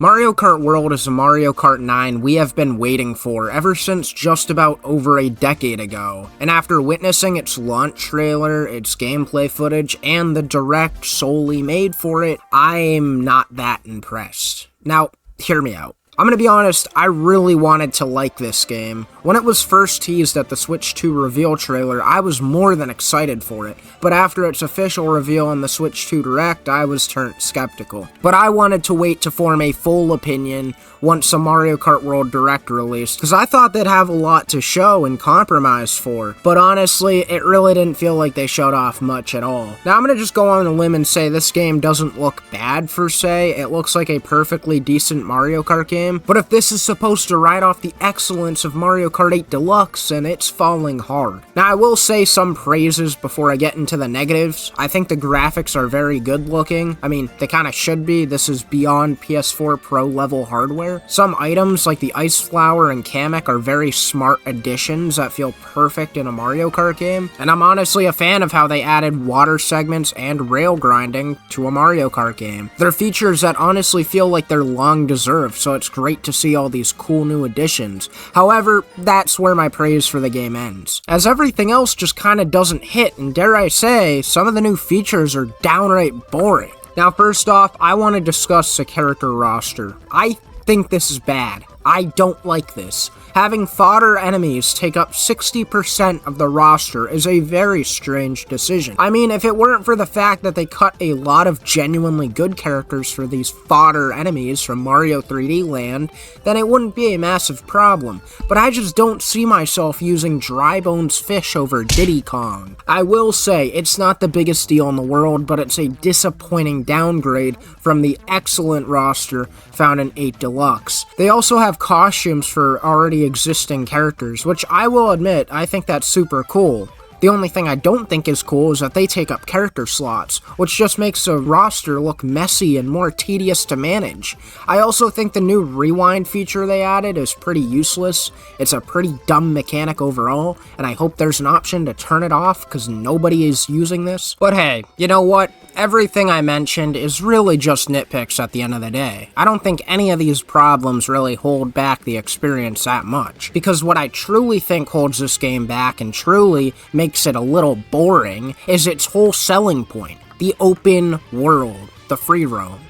Mario Kart World is a Mario Kart 9 we have been waiting for ever since just about over a decade ago, and after witnessing its launch trailer, its gameplay footage, and the direct solely made for it, I'm not that impressed. Now, hear me out. I'm gonna be honest, I really wanted to like this game. When it was first teased at the Switch 2 reveal trailer, I was more than excited for it, but after its official reveal on the Switch 2 Direct, I was turned skeptical. But I wanted to wait to form a full opinion once a Mario Kart World Direct released, because I thought they'd have a lot to show and compromise for, but honestly, it really didn't feel like they showed off much at all. Now I'm gonna just go on a limb and say this game doesn't look bad per se, it looks like a perfectly decent Mario Kart game, but if this is supposed to ride off the excellence of Mario Kart 8 Deluxe, then it's falling hard. Now I will say some praises before I get into the negatives. I think the graphics are very good looking. I mean, they kinda should be. This is beyond PS4 Pro level hardware. Some items like the Ice Flower and Kamek are very smart additions that feel perfect in a Mario Kart game, and I'm honestly a fan of how they added water segments and rail grinding to a Mario Kart game. They're features that honestly feel like they're long deserved, so it's great to see all these cool new additions. However, that's where my praise for the game ends, as everything else just kinda doesn't hit, and dare I say, some of the new features are downright boring. Now first off, I want to discuss the character roster. I think this is bad. I don't like this. Having fodder enemies take up 60% of the roster is a very strange decision. I mean, if it weren't for the fact that they cut a lot of genuinely good characters for these fodder enemies from Mario 3D Land, then it wouldn't be a massive problem. But I just don't see myself using Dry Bones Fish over Diddy Kong. I will say, it's not the biggest deal in the world, but it's a disappointing downgrade from the excellent roster found in 8 Deluxe. They also have costumes for already existing characters, which I will admit, I think that's super cool. The only thing I don't think is cool is that they take up character slots, which just makes the roster look messy and more tedious to manage. I also think the new rewind feature they added is pretty useless. It's a pretty dumb mechanic overall, and I hope there's an option to turn it off because nobody is using this. But hey, you know what? Everything I mentioned is really just nitpicks at the end of the day. I don't think any of these problems really hold back the experience that much, because what I truly think holds this game back and truly makes it a little boring is its whole selling point, the open world, the free roam.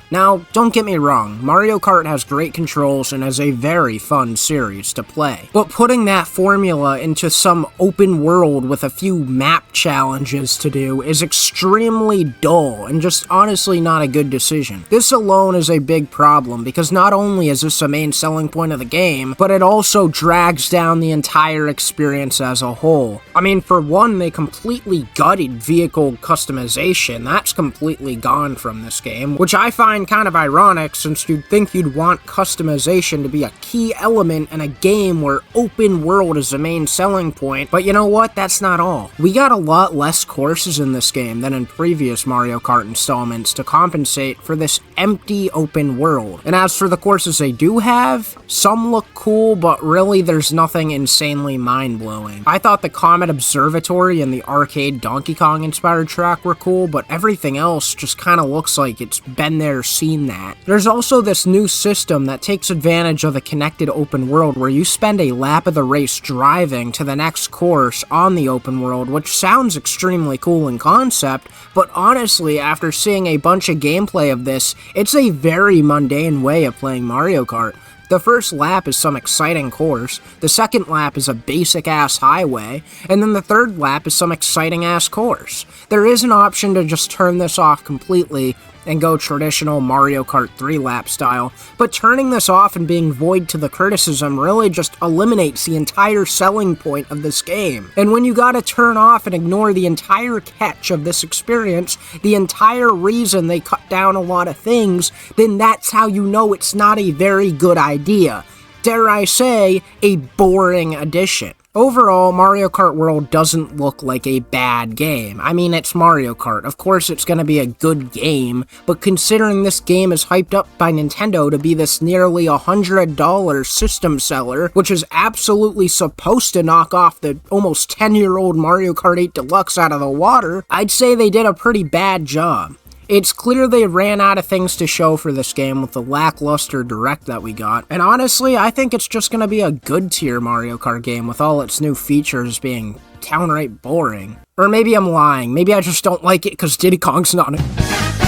Now, don't get me wrong, Mario Kart has great controls and is a very fun series to play, but putting that formula into some open world with a few map challenges to do is extremely dull and just honestly not a good decision. This alone is a big problem because not only is this a main selling point of the game, but it also drags down the entire experience as a whole. I mean, for one, they completely gutted vehicle customization. That's completely gone from this game, which I find kind of ironic since you'd think you'd want customization to be a key element in a game where open world is the main selling point, but you know what, that's not all. We got a lot less courses in this game than in previous Mario Kart installments to compensate for this empty open world. And as for the courses they do have, some look cool, but really there's nothing insanely mind-blowing. I thought the Comet Observatory and the arcade Donkey Kong inspired track were cool, but everything else just kind of looks like it's been there, seen that. There's also this new system that takes advantage of the connected open world where you spend a lap of the race driving to the next course on the open world, which sounds extremely cool in concept, but honestly, after seeing a bunch of gameplay of this, it's a very mundane way of playing Mario Kart. The first lap is some exciting course, the second lap is a basic-ass highway, and then the third lap is some exciting-ass course. There is an option to just turn this off completely and go traditional Mario Kart 3 lap style, but turning this off and being void to the criticism really just eliminates the entire selling point of this game. And when you gotta turn off and ignore the entire catch of this experience, the entire reason they cut down a lot of things, then that's how you know it's not a very good idea. Dare I say, a boring addition. Overall, Mario Kart World doesn't look like a bad game. I mean, it's Mario Kart. Of course it's gonna be a good game, but considering this game is hyped up by Nintendo to be this nearly $100 system seller, which is absolutely supposed to knock off the almost 10-year-old Mario Kart 8 Deluxe out of the water, I'd say they did a pretty bad job. It's clear they ran out of things to show for this game with the lackluster direct that we got, and honestly, I think it's just gonna be a good tier Mario Kart game with all its new features being downright boring. Or maybe I'm lying, maybe I just don't like it because Diddy Kong's not in it.